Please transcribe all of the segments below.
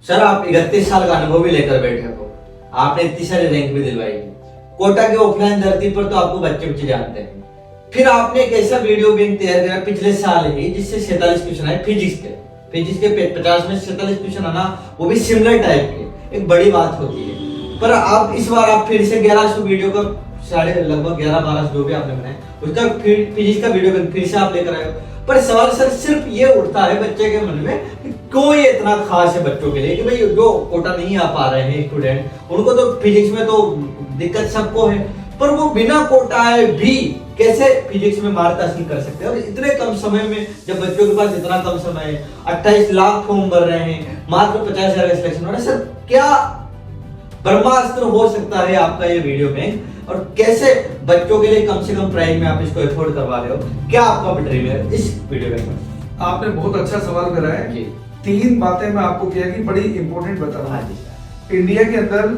Sir आप 31 साल का अनुभव भी लेकर बैठे हो, आपने इतनी सारी रैंक भी दिलवाई है। कोटा के ऑफलाइन धरती पर तो आपको बच्चे बच्चे जानते हैं। फिर आपने एक ऐसा वीडियो बैंक तैयार करा पिछले साल ही, जिससे 47 क्वेश्चन आए फिजिक्स के 50 में 47 क्वेश्चन आना, वो भी सिमिलर टाइप के, एक बड़ी बात होती है। पर आप इस बार आप फिर से 1100 वीडियो का लगभग 11-12 जो भी आपने बनाए उसका फिजिक्स का वीडियो बैंक फिर से आप लेकर आए हो। पर सवाल सर सिर्फ ये उठता है बच्चे के मन में कि क्यों ये इतना खास है बच्चों के लिए, कि भाई जो कोटा नहीं आ पा रहे हैं स्टूडेंट, उनको तो फिजिक्स में तो दिक्कत सबको है, पर वो बिना कोटा आए भी कैसे फिजिक्स में महारत हासिल कर सकते हैं। और इतने कम समय में, जब बच्चों के पास इतना कम समय है, 28 लाख फॉर्म भर रहे हैं, मात्र 50,000 का सिलेक्शन हो रहा है। सर क्या ब्रह्मास्त्र हो सकता है आपका ये वीडियो बैंक, और कैसे बच्चों के लिए कम से कम प्राइस में आप इसको अफोर्ड करवा रहे हो, क्या आपका ड्रीम है इस वीडियो बैंक में? आपने बहुत अच्छा सवाल करा है जी। 3 बातें मैं आपको किया कि बड़ी इंपॉर्टेंट बता रहा हूँ। इंडिया के अंदर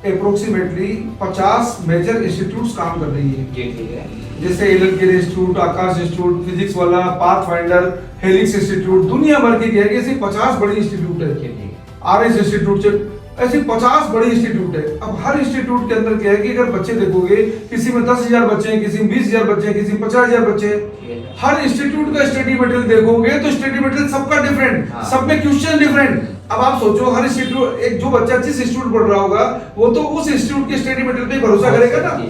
अप्रोक्सीमेटली 50 मेजर इंस्टीट्यूट्स काम कर रही है जी, ठीक है। जैसे एलन इंस्टीट्यूट, आकाश इंस्टीट्यूट, फिजिक्स वाला, पाथ फाइंडर, हेलिक्स इंस्टीट्यूट, दुनिया भर की ऐसी 50 बड़ी इंस्टीट्यूट है। आरएस इंस्टीट्यूट, ऐसी 50 बड़ी इंस्टीट्यूट है। अब हर इंस्टीट्यूट के अंदर क्या है कि अगर बच्चे देखोगे, किसी में 10,000 बच्चे हैं, किसी में 20,000 बच्चे हैं, किसी में 50,000 बच्चे हैं। हर इंस्टीट्यूट का स्टडी मटेरियल देखोगे तो स्टडी मटेरियल सबका डिफरेंट, सब में क्वेश्चन डिफरेंट। अब आप सोचो, हर इंस्टीट्यूट, एक जो बच्चा जिस इंस्टीट्यूट पढ़ रहा होगा वो तो उस इंस्टीट्यूट के स्टडी मटेरियल पे भरोसा करेगा ना।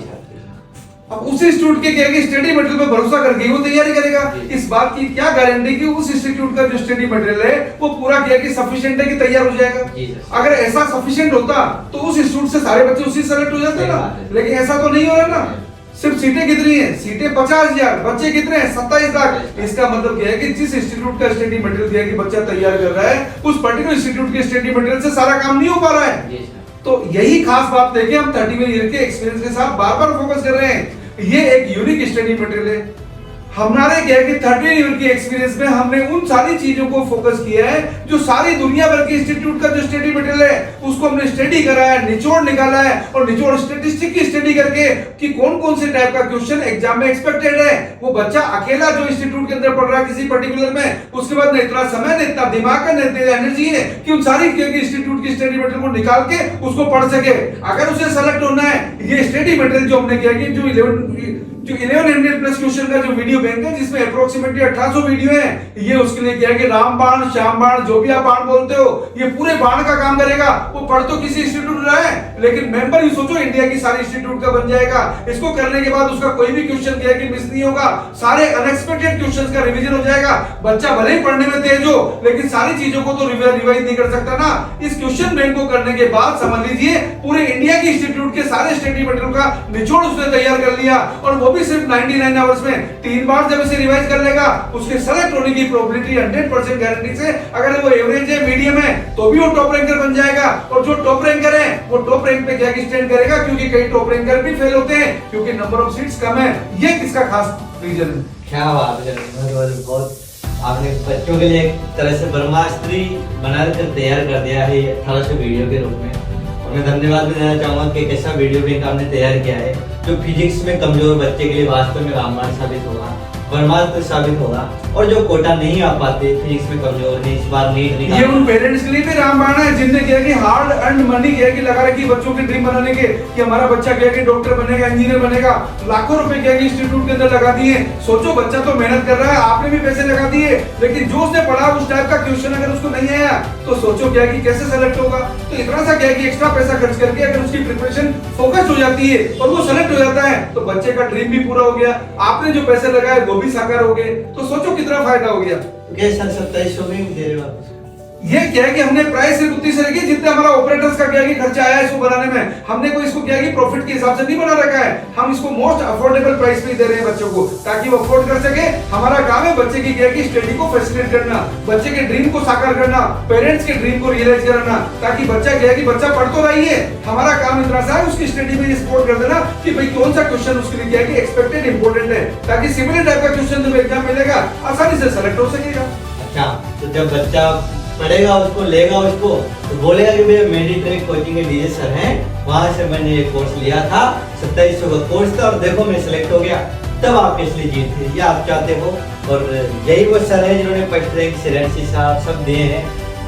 अब उस इंस्टीट्यूट के क्या है कि स्टडी मटेरियल पे भरोसा करके वो तैयारी करेगा। इस बात की क्या गारंटी कि उस इंस्टीट्यूट का जो स्टडी मटेरियल है वो पूरा क्या है कि सफिशिएंट है कि तैयार हो जाएगा। अगर ऐसा सफिशिएंट होता तो उस इंस्टीट्यूट से सारे बच्चे उसी सेलेक्ट हो जाते ना, लेकिन ऐसा तो नहीं हो रहा ना। सिर्फ सीटें कितनी है? सीटें 50,000, बच्चे कितने हैं? 27 लाख। इसका मतलब क्या है कि जिस इंस्टीट्यूट का स्टडी मटेरियल दिया कि बच्चा तैयार कर रहा है, उस पर्टिकुलर इंस्टीट्यूट के स्टडी मटेरियल से सारा काम नहीं हो पा रहा है। तो यही खास बात लेके हम 30 ईयर के एक्सपीरियंस के साथ बार बार फोकस कर रहे हैं। ये एक यूनिक स्टडी मटेरियल है। हमारे क्या है कि 30 ईयर की एक्सपीरियंस में हमने उन सारी चीजों को फोकस किया है जो सारी दुनिया भर के इंस्टीट्यूट का जो स्टडी मटेरियल है उसको हमने स्टडी करा है, निचोड़ निकाला है, और निचोड़ स्टैटिस्टिक की स्टडी करके कि कौन कौन से टाइप का क्वेश्चन एग्जाम में एक्सपेक्टेड है। वो बच्चा अकेला जो इंस्टीट्यूट के अंदर पढ़ रहा है किसी पर्टिकुलर में, उसके बाद न इतना समय, न इतना दिमाग का, न इतनी एनर्जी है कि उन सारी इंस्टीट्यूट की स्टडी मटेरियल को निकाल के उसको पढ़ सके। अगर उसे सेलेक्ट होना है, ये स्टडी मटेरियल जो हमने किया कि जो 1100 प्लस क्वेश्चन का जो वीडियो बैंक है, जिसमें अप्रोक्सीमेटली 1800 वीडियो है, ये उसके लिए क्या है कि रामबाण, श्यामबाण, जो भी आप बाण बोलते हो, ये पूरे बाण का काम करेगा। वो पढ़ तो किसी इंस्टीट्यूट रहा है, लेकिन मेंबर ही सोचो इंडिया की सारी इंस्टीट्यूट का बन जाएगा। इसको करने के बाद उसका कोई भी क्वेश्चन क्या है कि मिस नहीं होगा, सारे अनएक्सपेक्टेड क्वेश्चंस का रिवीजन हो जाएगा। बच्चा भले ही पढ़ने में तेज हो, लेकिन सारी चीजों को तो रिवाइज नहीं कर सकता ना। इस क्वेश्चन बैंक को करने के बाद समझ लीजिए पूरे इंडिया की इंस्टीट्यूट के सारे स्टडी मटेरियल का निचोड़ उसने तैयार कर लिया, और वो भी सिर्फ 99 आवर्स में। 3 बार जब इसे रिवाइज कर लेगा, उसके सेलेक्ट होने की प्रोबेबिलिटी 100% गारंटी से, अगर वो एवरेज है, मीडियम है, तो भी वो टॉप रैंकर बन जाएगा। और जो टॉप रैंकर है वो टॉप रैंक पे क्या स्टैंड करेगा, क्योंकि कई टॉप रैंकर भी फेल होते हैं क्योंकि नंबर ऑफ सीट्स कम है। ये किसका खास रीजन है? क्या बात है, बहुत आपने बच्चों के लिए एक तरह से ब्रह्मास्त्र बनाकर तैयार कर दिया है 1800 वीडियो के रूप में। और मैं धन्यवाद भी देना चाहूंगा कि कैसा वीडियो बैंक आपने तैयार किया है जो फिजिक्स में कमजोर बच्चे के लिए वास्तव में रामबाण साबित होगा, ब्रह्मास्त्र साबित होगा। और जो कोटा नहीं आ पाते, फिजिक्स में कमजोर है, इस बार नीट निकाल, ये उन पेरेंट्स के लिए भी रामबाण है जिनने किया कि हार्ड अर्न मनी किया कि लगा रखी बच्चों के ड्रीम बनाने के, कि हमारा बच्चा क्या कि डॉक्टर बनेगा, इंजीनियर बनेगा, लाखों रुपए क्या कि इंस्टीट्यूट के अंदर लगा दिए। सोचो बच्चा तो मेहनत कर रहा है, आपने भी पैसे लगा दिए, लेकिन जो उसने पढ़ा उस टाइप का क्वेश्चन अगर उसको नहीं आया तो सोचो क्या कि कैसे सेलेक्ट होगा। तो इतना सा क्या कि एक्स्ट्रा पैसा खर्च करके अगर उसकी प्रिपरेशन फोकस हो जाती है और वो सेलेक्ट हो जाता है, तो बच्चे का ड्रीम भी पूरा हो गया, आपने जो पैसे लगाए वो भी साकार हो गए। तो सोचो कितना फायदा हो गया। सर 2700 में दे रहे हो आप? ये क्या है कि हमने प्राइस सिर्फ उतनी से रखी जितना हमारा ऑपरेटर्स का क्या है कि खर्चा आया इसको बनाने में। हमने कोई इसको क्या है कि प्रॉफिट के हिसाब से नहीं बना रखा है, हम इसको मोस्ट अफोर्डेबल प्राइस पे दे रहे हैं बच्चों को, ताकि वो अफोर्ड कर सके। हमारा काम है बच्चे की क्या है कि स्टडी को फैसिलिटेट करना, बच्चे के ड्रीम को साकार करना, पेरेंट्स के ड्रीम को रियलाइज कराना, ताकि बच्चा क्या है कि बच्चा पढ़ तो रही है, हमारा काम इतना सा है उसकी स्टडी में सपोर्ट कर देना कि भाई कौन सा क्वेश्चन उसके लिए क्या है कि एक्सपेक्टेड इंपॉर्टेंट है, ताकि सिमिलर टाइप का क्वेश्चन जब एग्जाम मिलेगा आसानी से सेलेक्ट हो सकेगा। अच्छा, तो जब बच्चा पढ़ेगा उसको, लेगा उसको, तो बोलेगा कि मेरे मेडिट्रिक कोचिंग के डीजे सर हैं, वहां से मैंने ये कोर्स लिया था, 2700 का कोर्स था, और देखो मैं सिलेक्ट हो गया। तब आप इसलिए जीते, ये आप चाहते हो। और यही वो सर है जिन्होंने फर्स्ट रैंक, सिरेंसी साहब सब दिए हैं।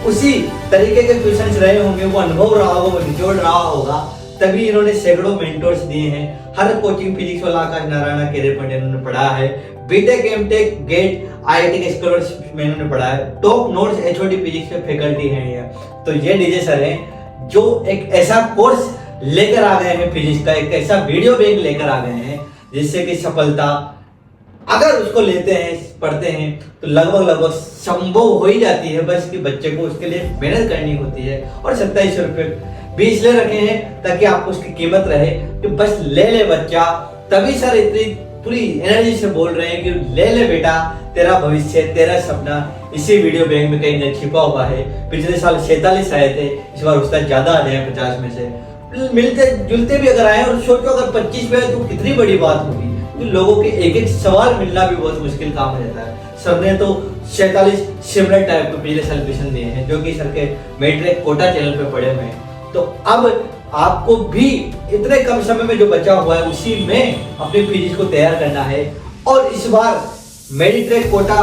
उसी तरीके के क्वेश्चंस रहे होंगे, वो अनुभव रहा होगा, वो निचोड़ रहा होगा, तभी इन्होंने सैकड़ों मेंटोर्स दिए हैं। हर कोचिंग फिजिक्स वाला आकाश नारायण कैरियर पॉइंट इन्होंने पढ़ा है, BTech MTech GATE IIT scholarship में इन्होंने पढ़ा है, टॉप नोट्स एचओडी फिजिक्स के फैकल्टी हैं ये। तो ये डीजे सर हैं जो एक ऐसा कोर्स लेकर आ गए हैं फिजिक्स का, एक ऐसा वीडियो बैंक लेकर आ गए हैं जिससे कि सफलता अगर उसको लेते हैं, पढ़ते हैं, तो लगभग संभव हो ही जाती है। बस कि बच्चे को उसके लिए मेहनत करनी होती है। और 27 रुपये भी इसलिए रखे हैं ताकि आपको उसकी कीमत रहे कि बस ले बच्चा। तभी सर इतनी पूरी एनर्जी से बोल रहे हैं कि ले बेटा, तेरा भविष्य, तेरा सपना इसी वीडियो बैंक में कहीं न छिपा हुआ है। पिछले साल 46 आए थे, इस बार उसका ज्यादा आ जाए 50 में से। मिलते जुलते भी अगर आए और सोचो अगर 25 में तो कितनी बड़ी बात होगी। तो लोगों के एक सवाल मिलना भी बहुत मुश्किल काम हो जाता है। सर ने तो 47 सिमिलर टाइप के पिछले साल क्वेश्चन दिए हैं जो कि सर के मैट्रिक कोटा चैनल पे पड़े हुए हैं। तो अब आपको भी इतने कम समय में जो बचा हुआ है उसी में अपनी फिजिक्स को तैयार करना है। और इस बार मेडिट्रेक कोटा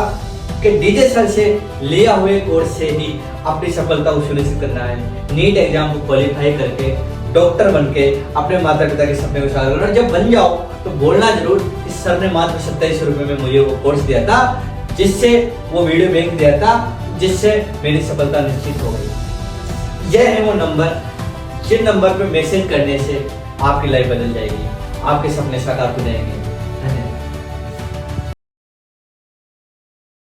के डीजे सर से लिया हुए कोर्स से ही अपनी सफलता को सुनिश्चित करना है। नीट एग्जाम को क्वालिफाई करके डॉक्टर बनके अपने माता पिता के सपने को साकार करना। जब बन जाओ तो बोलना जरूर, इस सर ने मात्र 27 रुपए में मुझे वो कोर्स दिया था, जिससे वो वीडियो बैंक दिया था, जिससे मेरी सफलता निश्चित हो गई। यह है वो नंबर जिन नंबर पे मैसेज करने से आपकी लाइफ बदल जाएगी, आपके सपने साकार हो जाएंगे।